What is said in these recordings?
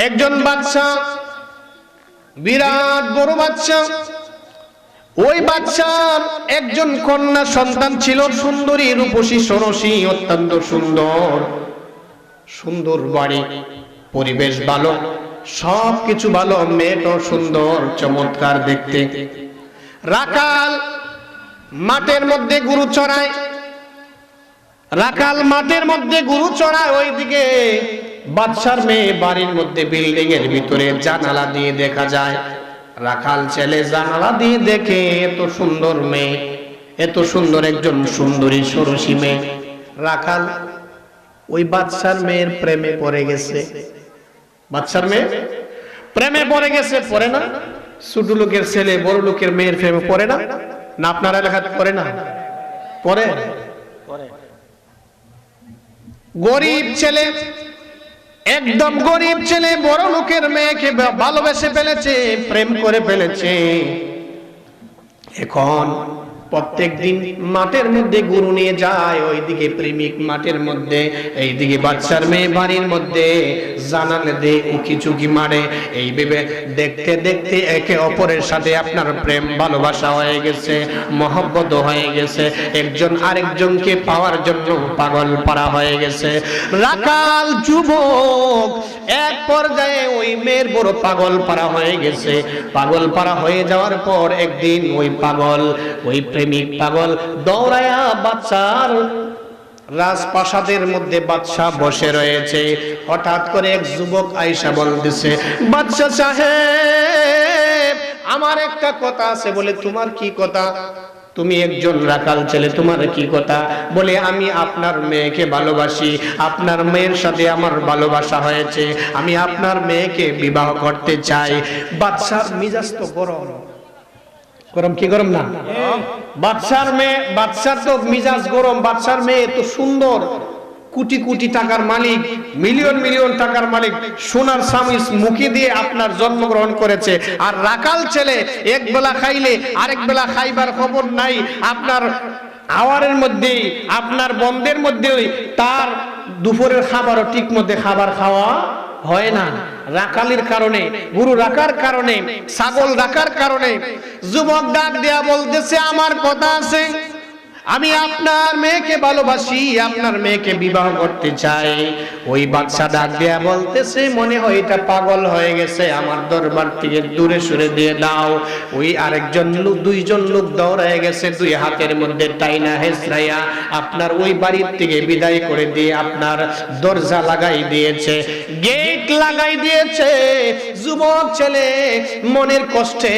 একজন বাচ্চা, বিরাট বড় বাচ্চা। ওই বাচ্চার একজন কন্যা সন্তান ছিল, সুন্দরী, রূপসী, সরসী, অত্যন্ত সুন্দর, সুন্দর বাড়ি, পরিবেশ ভালো, সবকিছু ভালো, মেয়েটাও সুন্দর, চমৎকার দেখতে। রাখাল মাঠের মধ্যে গরু চড়ায়, রাখাল মাঠের মধ্যে গরু চড়ায়, ওইদিকে বাদশার মেয়ে বাড়ির মধ্যে বিল্ডিং এর ভিতরে জানালা দিয়ে দেখা যায়। রাখাল ছেলে জানালা দিয়ে দেখে এত সুন্দর মেয়ে, এত সুন্দর একজন সুন্দরী ষোড়শী মেয়ে। রাখাল ওই বাদশার মেয়ের প্রেমে পড়ে গেছে। বাদশার মেয়ে প্রেমে পড়ে গেছে। পড়ে না? ছোট লোকের ছেলে বড় লোকের মেয়ের প্রেমে পড়ে না? না আপনার এলাকাতে পড়ে না? পড়ে। গরিব ছেলে, একদম গরিব ছেলে বড় লোকের মেয়েকে ভালোবেসে ফেলেছে, প্রেম করে ফেলেছে। এখন প্রত্যেক দিন মাঠের মধ্যে গরু নিয়ে যায়, ওইদিকে প্রেমিক মাঠের মধ্যে, এইদিকে বাচ্চার মেয়ে বাড়ির মধ্যে জানালে দিয়ে উকি চুকি মারে। এই ভেবে দেখতে দেখতে একে অপরের সাথে আপনার প্রেম ভালোবাসা হয়ে গেছে, মহব্বত হয়ে গেছে, একজন আরেকজনকে পাওয়ার জন্য পাগল পারা হয়ে গেছে। রাখাল যুবক এক পর্যায়ে ওই মেয়ের বড় পাগল পারা হয়ে গেছে। পাগল পারা হয়ে যাওয়ার পর একদিন ওই পাগল, ওই প্রেমিক পাগল দৌড়ায়া বাদশার রাজপ্রাসাদের মধ্যে, বাদশা বসে রয়েছে। হঠাৎ করে এক যুবক আয়েশা বলতেছে, বাদশা সাহেব আমার একটা কথা আছে। বলে তোমার কি কথা? তুমি একজন রাখাল ছেলে, তোমার কি কথা? বলে আমি আপনার মেয়েকে ভালোবাসি, আপনার মেয়ের সাথে আমার ভালোবাসা হয়েছে, আমি আপনার মেয়েকে বিবাহ করতে চাই। বাদশার মিজাজ তো গরম, গরম কি গরম না? বাদশার মেয়ে, বাদশার তো মিজাজ গরম। বাদশার মেয়ে তো সুন্দর, কোটি কোটি টাকার মালিক, মিলিয়ন মিলিয়ন টাকার মালিক, সোনার স্বামীর মুখে দিয়ে আপনার জন্মগ্রহণ করেছে। আর রাখাল ছেলে এক বেলা খাইলে আরেক বেলা খাইবার খবর নাই। আপনার আওয়ারের মধ্যে, আপনার বন্ধের মধ্যে তার দুপুরের খাবারও ঠিক মধ্যে খাবার খাওয়া হয় না। রাখালির কারণে, গরু রাখার কারণে, ছাগল রাখার কারণে। যুবক ডাক দেয়া বলতেছে, আমার কথা আছে, আমি আপনার মেয়েকে ভালোবাসি, আপনার মেয়েকে বিবাহ করতে চাই। ওই বাদশা ডাক দেয়া বলতেছে, মনে হয় এটা পাগল হয়ে গেছে, আমার দরবার থেকে দূরে সরে দিয়ে দাও। ওই আরেকজন লোক, দুইজন লোক দৌড়ায় গেছে, দুই হাতের মধ্যে টাইনা হেসরাইয়া আপনার ওই বাড়ির থেকে বিদায় করে দিয়ে আপনার দরজা লাগাই দিয়েছে, গেট লাগাই দিয়েছে। যুবক ছেলে মনের কষ্টে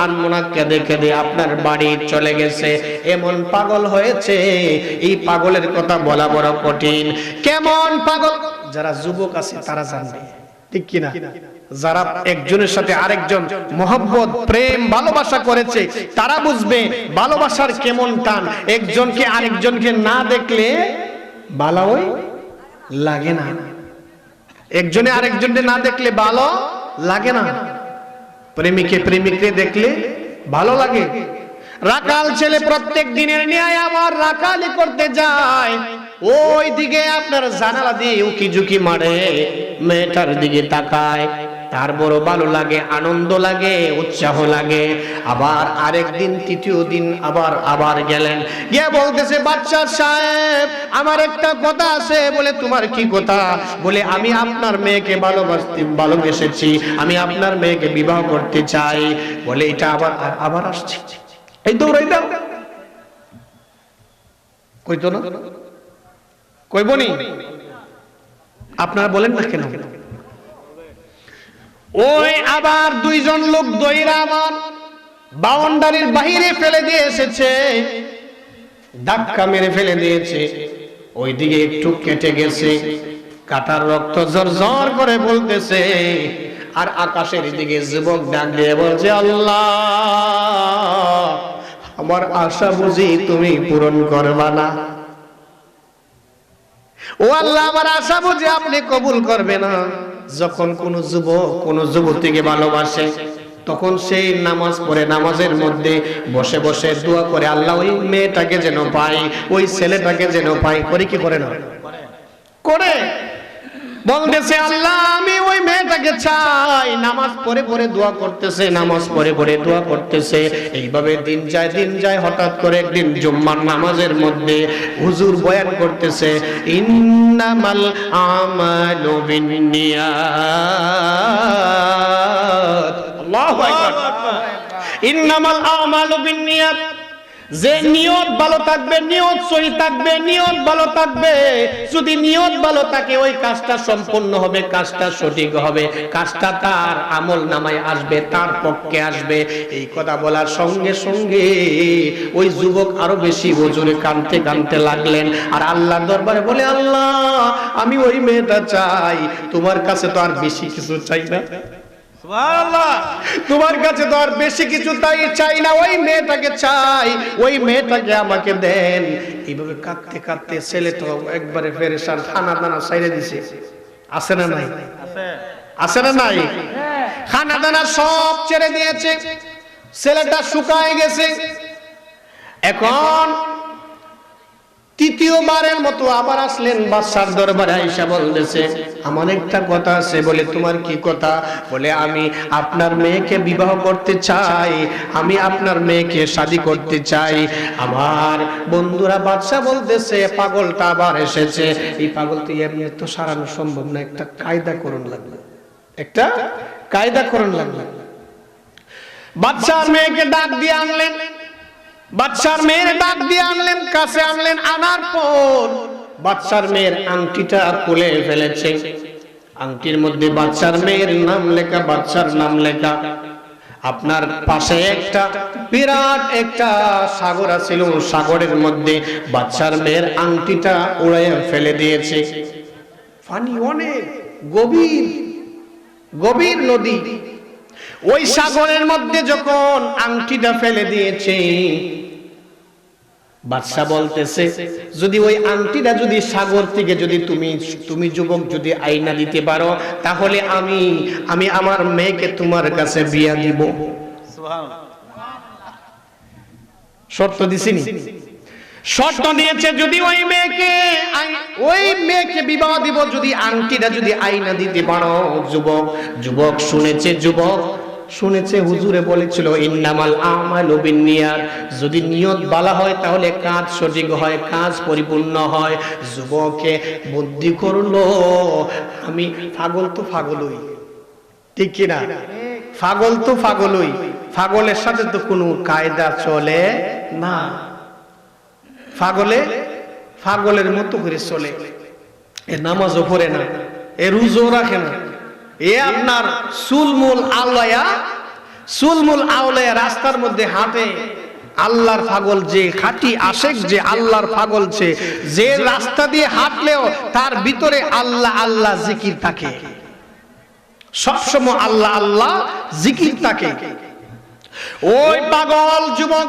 আনমনা কেঁদে কেঁদে আপনার বাড়ি চলে গেছে। এমন পাগল হয়েছে, এই পাগলের কথা বলা বড় কঠিন। কেমন পাগল? যারা যুবক আছে তারা জানবে, ঠিক কিনা? যারা একজনের সাথে আরেকজন মহব্বত, প্রেম, ভালোবাসা করেছে তারা বুঝবে ভালোবাসার কেমন টান। একজনকে আরেকজনকে না দেখলে ভালোই লাগে না, একজনে আরেকজনকে না দেখলে ভালো লাগে না, প্রেমিকে প্রেমিককে দেখলে ভালো লাগে। রাখাল ছেলে প্রত্যেক দিনের ন্যায় আবার রাখালি করতে যায়, ওই দিকে আপনার জানালা দিয়ে উকি ঝুঁকি মারে, মেয়েটার দিকে তাকায়, তার বড় ভালো লাগে, আনন্দ লাগে, উৎসাহ লাগে। আবার আরেকদিন, তৃতীয় দিন আবার গেলেন, গিয়ে বলতেছে, বাদশা সাহেব আমার একটা কথা আছে। বলে তোমার কি কথা? বলে আমি আপনার মেয়েকে ভালোবেসেছি, আমি আপনার মেয়েকে বিবাহ করতে চাই। বলে এটা আবার আসছে, এই দৌড়াই দাও। কইতো না, কইবনি? আপনারা বলেন না কেন? ওই আবার দুইজন লোক দইরা আমার বাউন্ডারির বাহিরে ফেলে দিয়ে এসেছে, ধাক্কা মেরে ফেলে দিয়েছে। ওইদিকে একটু কেটে গেছে, কাটার রক্ত ঝরঝর করে বলতেছে। আর আকাশের দিকে যুবক ডাক দিয়ে বলছে, আল্লাহ আমার আশা বুঝি তুমি পূরণ করবা না। ও আল্লাহ আমার আশা বুঝি আপনি কবুল করবে না। যখন কোন যুবক কোন যুবতীকে ভালোবাসে তখন সেই নামাজ পড়ে, নামাজের মধ্যে বসে বসে দোয়া করে, আল্লাহ ওই মেয়েটাকে যেন পাই, ওই ছেলেটাকে যেন পাই। করে কি করে না? করে। বলতেছে, আল্লাহ আমি ওই মেয়ে মেয়েটাকে চাই, নামাজ পড়ে পড়ে দোয়া করতেছে, নামাজ পড়ে পড়ে দোয়া করতেছে। এইভাবে দিন যায় দিন যায়। হঠাৎ করে একদিন জুম্মার নামাজের মধ্যে হুজুর বয়ান করতেছে, ইন্নামাল আমালু বিন্নিয়াত। আল্লাহু আকবার। ইন্নামাল আমালু বিন্নিয়াত। যে নিয়ত ভালো থাকবে, নিয়ত সহি থাকবে, নিয়ত ভালো থাকবে, যদি নিয়ত ভালো থাকে ওই কাজটা সম্পূর্ণ হবে, কাজটা সঠিক হবে, কাজটা তার আমল নামায় আসবে, তার পক্ষে আসবে। এই কথা বলার সঙ্গে সঙ্গে ওই যুবক আরো বেশি হুজুরে কাঁদতে কাঁদতে লাগলেন। আর আল্লাহর দরবারে বলে, আল্লাহ আমি ওই মেয়েটা চাই, তোমার কাছে তো আর বেশি কিছু চাই না, তোমার কাছে তো আর বেশি কিছু তাই চাই না, ওই মেয়েটাকে চাই, ওই মেয়েটাকে আমাকে দেন। এইভাবে কাঁদতে কাঁদতে ছেলে তো একবারে পেরেশান, খানা দানা ছাইড়ে দিছে। আছে না নাই? আছে না নাই? খানা দানা সব ছেড়ে দিয়েছে, ছেলেটা শুকায় গেছে। এখন তৃতীয়বারের মতো আবার আসলেন বাদশার দরবারে, আয়েশা বলতেছে, আমার একটা কথা আছে। বলে, তোমার কি কথা? বলে, আমি আপনার মেয়েকে বিবাহ করতে চাই, আমি আপনার মেয়েকে শাদী করতে চাই। আমার বন্ধুরা, বাদশা বলতেছে, পাগলটা আবার এসেছে, এই পাগল তো এমনি তো সারানো সম্ভব না, একটা কায়দা করুন লাগবে, একটা কায়দা করুন লাগবে। বাদশার মেয়েকে ডাক দিয়ে আনলেন, বাদশার মেয়ের ডাক দিয়ে আনলেন, কাছে আনলেন। আনার পর বাদশার মেয়ের আংটিটা খুলে ফেলেছে। আংটির মধ্যে বাদশার মেয়ের নাম লেখা, বাদশার নাম লেখা। আপনার পাশে একটা বিরাট একটা সাগর ছিল, সাগরের মধ্যে বাদশার মেয়ের আংটিটা উড়াইয়া ফেলে দিয়েছে। পানি অনেক গভীর, গভীর নদী। ওই সাগরের মধ্যে যখন আংটিটা ফেলে দিয়েছে, বাদশা বলতেছে, যদি ওই আংটিটা যদি সাগর থেকে যদি তুমি যুবক যদি আইনা দিতে পারো, তাহলে আমি আমার মেয়েকে তোমার কাছে বিয়া দিব। শর্ত দিছিনি? শর্ত দিয়েছে, যদি ওই মেয়েকে বিবাহ দিব, যদি আংটিটা যদি আইনা দিতে পারো। যুবক শুনেছে হুজুরে বলেছিল, ইন্নামাল আমালু বিন্নিয়াত, যদি নিয়ত ভালো হয় তাহলে কাজ সঠিক হয়, কাজ পরিপূর্ণ হয়। যুবকে বুদ্ধি করলো, আমি পাগল তো পাগলই, ঠিক কি না? পাগল তো পাগলই, পাগলের সাথে তো কোনো কায়দা চলে না, পাগলের মতো করে চলে। এ নামাজও পড়ে না, এ রোজাও রাখে না, এ আপনার চুলমুল আওলায়া রাস্তার মধ্যে হাঁটে। আল্লাহর পাগল যে খাঁটি আশেক, যে আল্লাহর পাগল, যে রাস্তা দিয়ে হাঁটলেও তার ভিতরে আল্লাহ আল্লাহ জিকির থাকে, সবসময় আল্লাহ আল্লাহ জিকির থাকে। ওই পাগল যুবক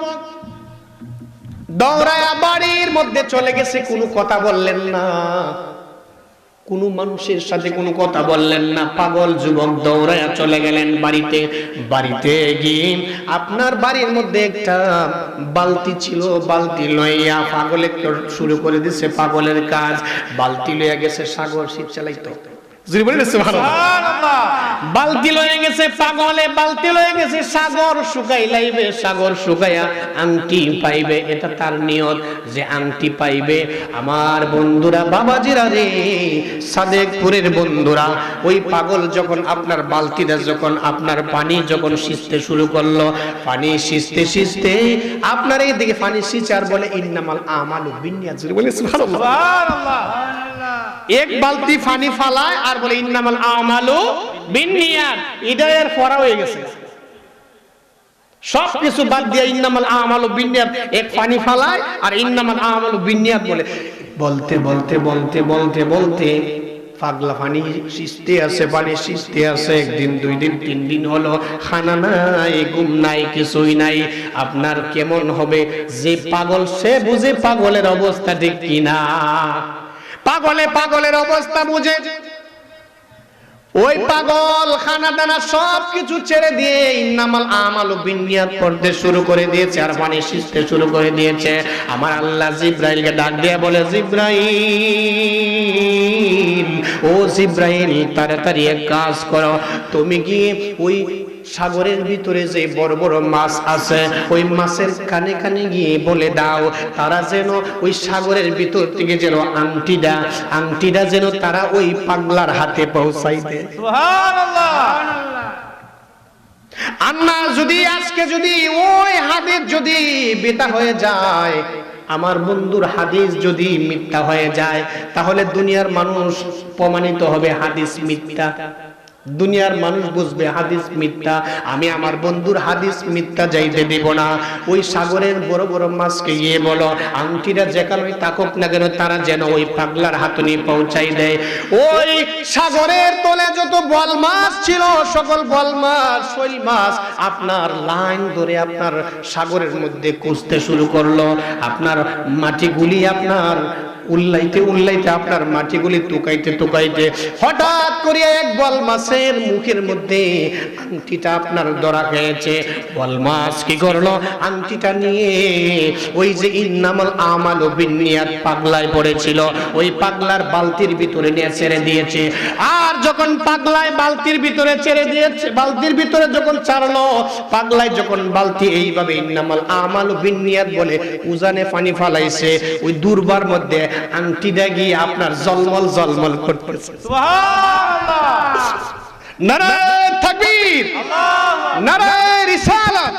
দৌড়ায়া বাড়ির মধ্যে চলে গেছে, কোনো কথা বললেন না, কোনো মানুষের সাথে কোনো কথা বললেন না। পাগল যুবক দৌড়ায়া চলে গেলেন বাড়িতে গিয়ে আপনার বাড়ির মধ্যে একটা বালতি ছিল, বালতি লইয়া পাগলে শুরু করে দিছে পাগলের কাজ। বালতি লইয়া গেছে সাগর, শীত চালাইতো, বালতি লয়ে গেছে পাগলে, বালতি লয়ে গেছে সাগর শুকাই লাইবে, সাগর শুকাইয়া আংটি পাইবে, এটা তার নিয়ত যে আংটি পাইবে। আমার বন্ধুরা, বাবাজিরা রে, সাদেকপুরের বন্ধুরা, ওই পাগল যখন আপনার বালতিটা যখন আপনার পানি যখন সিঁচতে শুরু করলো, পানি সিঁচতে সিঁচতে আপনার এই দিকে পানি সিঁচে আর বলে, ইন্নামাল আমালু বিন্নিয়াত, বলে সুবহানাল্লাহ। এক বালতি পানি ফালায় আর বলে, ইন্নামাল আমালু বিন্নিয়াত। এটা এর ফরা হয়ে গেছে, সবকিছু বাদ দিয়ে ইন্নামাল আমালু বিন্নিয়াত, এক পানি ফালায় আর ইন্নামাল আমালু বিন্নিয়াত বলে। বলতে পাগলা পানি সিঁচতে আছে, পানি সিঁচতে আছে। একদিন, 2 দিন, 3 দিন হলো, খানা নাই, ঘুম নাই, কিছুই নাই। আপনার কেমন হবে? যে পাগল সে বুঝে পাগলের অবস্থা ঠিক কিনা, পাগলের অবস্থা বুঝে। ওই পাগল খানা দানা সবকিছু ছেড়ে দিয়ে ইন্নামাল আমালু বিন্নিয়াত পড়তে শুরু করে দিয়েছে আর পানি সিঁচতে শুরু করে দিয়েছে। আমার আল্লাহ জিব্রাইলকে ডাক দিয়ে বলে, জিব্রাইল, ও জিব্রাইল, তাড়াতাড়ি এক কাজ করো, তুমি গিয়ে ওই সাগরের ভিতরে যে বড় বড় মাছ আছে ওই মাছের কানে কানে গিয়ে বলে দাও তারা যেন ওই সাগরের ভিতর থেকে যেন আংটিটা যেন তারা ওই পাগলার হাতে পৌঁছাই দেয়। সুবহানাল্লাহ। আন্না যদি আজকে যদি ওই হাদিস যদি বেতা হয়ে যায়, আমার বন্ধুর হাদিস যদি মিথ্যা হয়ে যায়, তাহলে দুনিয়ার মানুষ প্রমাণিত হবে হাদিস মিথ্যা। দুনিয়ার মানুষ বুঝবে হাদিস মিথ্যা। আমি আমার বন্ধুর হাদিস মিথ্যা যাইতে দেব না। ওই সাগরের বড় বড় মাছকে গিয়ে বলো আংটিটা যেখানে থাকুক না কেন তারা যেন ওই পাগলার হাতনি পৌঁছাই দেয়। ওই সাগরের তলে যত বল মাছ ছিল সকল বল মাছ, শৈল মাছ আপনার লাইন ধরে আপনার সাগরের মধ্যে কুঁচতে শুরু করলো। আপনার মাটিগুলি আপনার উল্লাইতে আপনার মাটিগুলি টুকাইতে হঠাৎ করে এক বল মাছের মুখের মধ্যে আংটিটা আপনার ধরা খেয়েছে। বল মাছ কি করলো, আংটিটা নিয়ে ওই যে ইন্নামাল আমালু বিন্নিয়াত পাগলায় পড়েছিল ওই পাগলার বালতির ভিতরে নিয়ে ছেড়ে দিয়েছে। আর যখন পাগলায় বালতির ভিতরে ছেড়ে দিয়েছে, বালতির ভিতরে যখন ছাড়লো, পাগলায় যখন বালতি এইভাবে ইন্নামাল আমালু বিন্নিয়াত বলে উজানে পানি ফালাইছে, ওই দুর্বার মধ্যে আংটিটা গিয়ে আপনার জলমল করতেছে। সুবহানাল্লাহ। নারায়ে তাকবীর, আল্লাহু নারায়ে রিসালাত,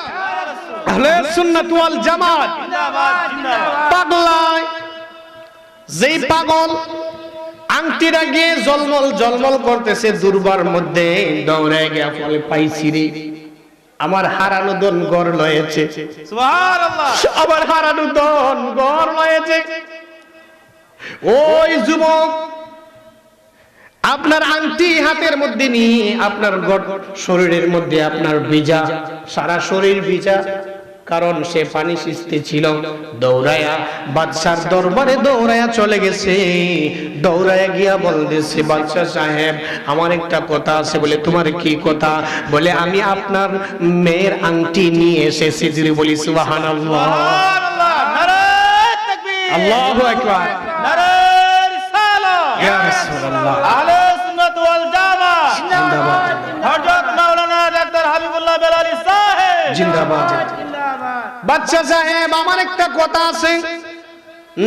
আহলে সুন্নাত ওয়াল জামাত জিন্দাবাদ জিন্দাবাদ। পাগলায় যেই পাগল আংটিটা গিয়ে জলমল করতেছে দুর্বার মধ্যে, দৌড়ে গিয়ে ফলে পাইছি রে আমার হারানো ধন গড় লয়েছে। সুবহানাল্লাহ। আমার হারানো ধন গড় লয়েছে। ওই যুবক আপনার আংটি হাতের মধ্যে নিয়ে আপনার শরীরের মধ্যে আপনার ভিজা, সারা শরীর ভিজা, কারণ সে পানি সিঁচতে ছিল। দৌড়ায়া বাদশার দরবারে দৌড়ায়া চলে গেছে। দৌড়ায়া গিয়া বলতেছে, বাদশা সাহেব আমার একটা কথা আছে। বলে তোমার কি কথা? বলে আমি আপনার মেয়ের আংটি নিয়ে এসেছি। যদি বলি সুবহানাল্লাহ, নারায়ে তাকবীর, আল্লাহু আকবার, নারায়ে রিসালাত, ইয়া রাসূলুল্লাহ, আহলে সুন্নাত ওয়াল জামাত জিন্দাবাদ, হযরত মাওলানা ডাক্তার হাবিবুল্লাহ বেলালী সাহেব জিন্দাবাদ। বাদশা সাহেব আমার একটা কথা আছে,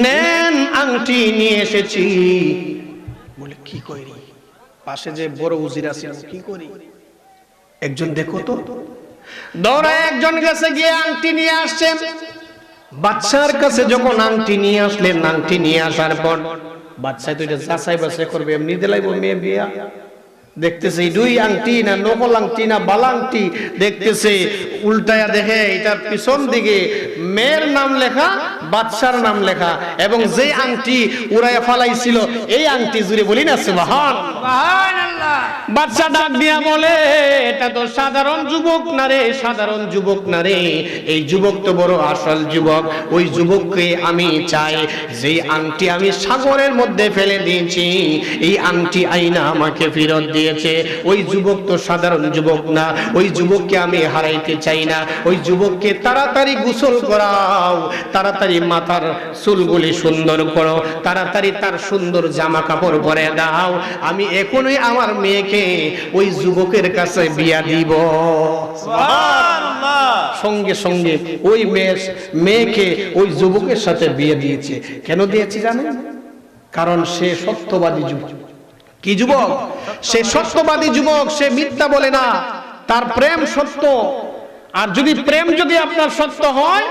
নেন আংটি নিয়ে এসেছি। বলে কি করি? পাশে যে বড় উজির আছে কি করি? একজন দেখো তো। দৌড়ায় একজন কাছে গিয়ে আংটি নিয়ে আসছেন। বাদশার কাছে যখন আংটি নিয়ে আসলেন, আংটি নিয়ে আসার পর বাদশা তো এটা যাচাই বাছাই করবে, এমনি দিলাইব মেয়ে বিয়া। দেখতেছে দুই আংটি না নকল আংটি না বালা আংটি, দেখতেছে উল্টায়া দেখে এটার পিছন দিকে মেয়ের নাম লেখা, বাদশার নাম লেখা, এবং যে আংটি উড়াইয়া ফালাইছিল এই আংটি জুড়ে বলি না সুবহানাল্লাহ। বাদশা ডাক দিয়া বলে, এটা তো সাধারণ যুবক না রে, সাধারণ যুবক না রে, এই যুবক তো বড় আসল যুবক। ওই যুবককে আমি চাই যে আংটি আমি সাগরের মধ্যে ফেলে দিয়েছি, এই আংটি আইনা আমাকে ফেরত দিয়েছে। ওই যুবক তো সাধারণ যুবক না, ওই যুবককে আমি হারাইতে চাই না। ওই যুবককে তাড়াতাড়ি গোসল করাও, তাড়াতাড়ি মাথার চুলগুলি সুন্দর করো, তাড়াতাড়ি তার সুন্দর জামা কাপড় পরে দাও। আমি এখনই আমার মেয়েকে ওই যুবকের কাছে বিয়া দিব। সুবহানাল্লাহ। সঙ্গে সঙ্গে ওই মেয়েকে ওই যুবকের সাথে বিয়ে দিয়েছে। কেন দিয়েছে জানেন? কারণ সে সত্যবাদী যুবক। কি যুবক? সে সত্যবাদী যুবক, সে মিথ্যা বলে না, তার প্রেম সত্য। আর যদি প্রেম যদি আপনার সত্য হয়,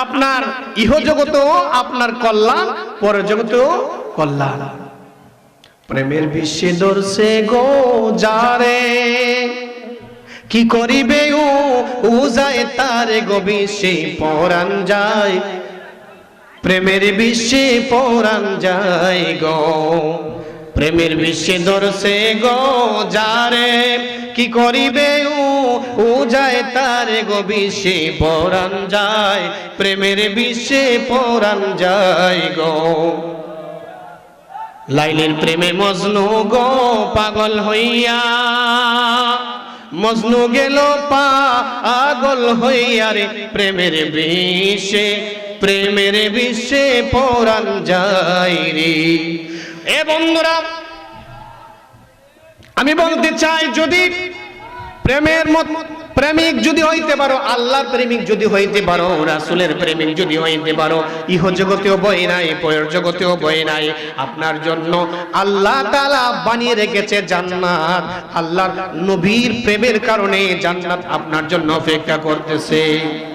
আপনার ইহজগতেও আপনার কল্যাণ, পরজগতেও কল্যাণ। প্রেমের বিশ্বে দর্শে গো যারে, কি করিবে ও যায় তারে গো বিশ্বে পরাণ যায়, প্রেমের বিশ্বে পরাণ যায় গো, প্রেমের বিশ্বে দর্শে গো যারে, কি করিবে ও যায় তারে গো বিশ্বে পরাণ যায়, প্রেমের বিশ্বে পরাণ যায় গো। লাইলির প্রেমে মজনু গো পাগল হইয়া, মজনু গেল পাগল হইয়া রে প্রেমের বিষে, প্রেমের বিষে পরাণ যায় রে। এ বন্ধুরা, আমি বলতে চাই, যদি প্রেমিক যদি হইতে পারো, আল্লাহর প্রেমিক যদি হইতে পারো, রাসূলের প্রেমিক যদি হইতে পারো, ইহ জগতেও বই নাই, পরের জগতেও বই নাই। আপনার জন্য আল্লাহ তাআলা বানিয়ে রেখেছে জান্নাত। আল্লাহর নবীর প্রেমের কারণে জান্নাত আপনার জন্য অপেক্ষা করতেছে।